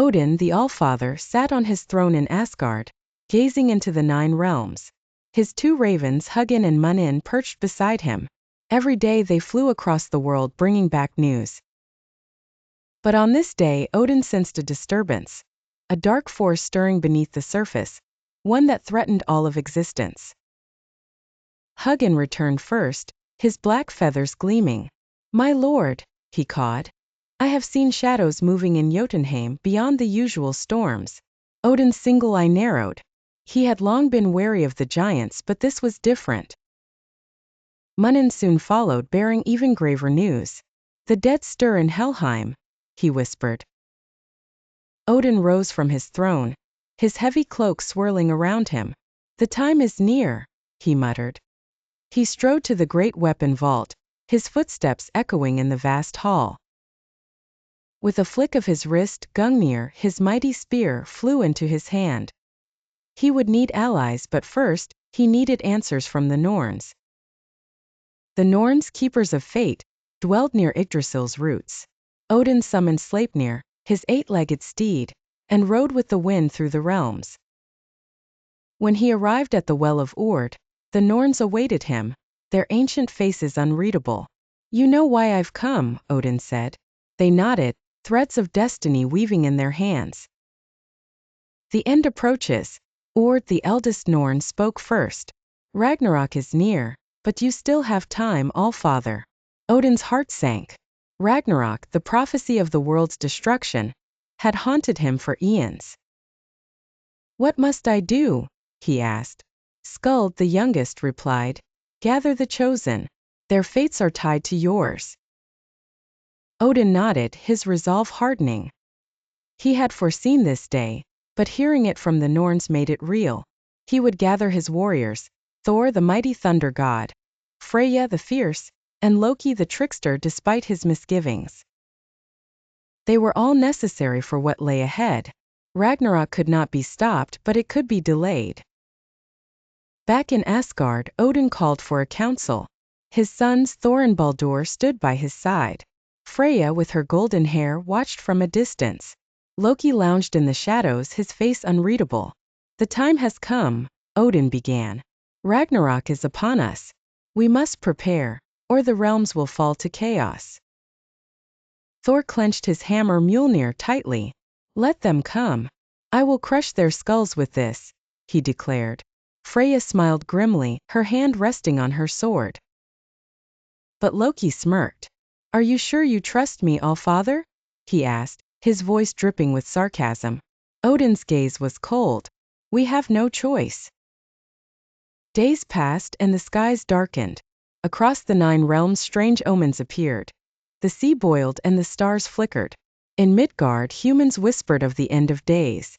Odin, the Allfather, sat on his throne in Asgard, gazing into the 9 realms. His 2 ravens, Hugin and Munin, perched beside him. Every day they flew across the world bringing back news. But on this day Odin sensed a disturbance, a dark force stirring beneath the surface, one that threatened all of existence. Hugin returned first, his black feathers gleaming. "My lord," he cawed, "I have seen shadows moving in Jotunheim beyond the usual storms." Odin's single eye narrowed. He had long been wary of the giants, but this was different. Munin soon followed, bearing even graver news. "The dead stir in Helheim," he whispered. Odin rose from his throne, his heavy cloak swirling around him. "The time is near," he muttered. He strode to the great weapon vault, his footsteps echoing in the vast hall. With a flick of his wrist, Gungnir, his mighty spear, flew into his hand. He would need allies, but first, he needed answers from the Norns. The Norns, keepers of fate, dwelled near Yggdrasil's roots. Odin summoned Sleipnir, his 8-legged steed, and rode with the wind through the realms. When he arrived at the Well of Ord, the Norns awaited him, their ancient faces unreadable. "You know why I've come," Odin said. They nodded, threads of destiny weaving in their hands. "The end approaches." Ord, the eldest Norn, spoke first. "Ragnarok is near, but you still have time, Allfather." Odin's heart sank. Ragnarok, the prophecy of the world's destruction, had haunted him for eons. "What must I do?" he asked. Skuld, the youngest, replied, "Gather the chosen. Their fates are tied to yours." Odin nodded, his resolve hardening. He had foreseen this day, but hearing it from the Norns made it real. He would gather his warriors, Thor, the mighty thunder god, Freya the fierce, and Loki the trickster, despite his misgivings. They were all necessary for what lay ahead. Ragnarok could not be stopped, but it could be delayed. Back in Asgard, Odin called for a council. His sons Thor and Baldur stood by his side. Freya, with her golden hair, watched from a distance. Loki lounged in the shadows, his face unreadable. "The time has come," Odin began. "Ragnarok is upon us. We must prepare, or the realms will fall to chaos." Thor clenched his hammer Mjolnir tightly. "Let them come. I will crush their skulls with this," he declared. Freya smiled grimly, her hand resting on her sword. But Loki smirked. "Are you sure you trust me, Allfather?" he asked, his voice dripping with sarcasm. Odin's gaze was cold. "We have no choice." Days passed and the skies darkened. Across the 9 realms strange omens appeared. The sea boiled and the stars flickered. In Midgard humans whispered of the end of days.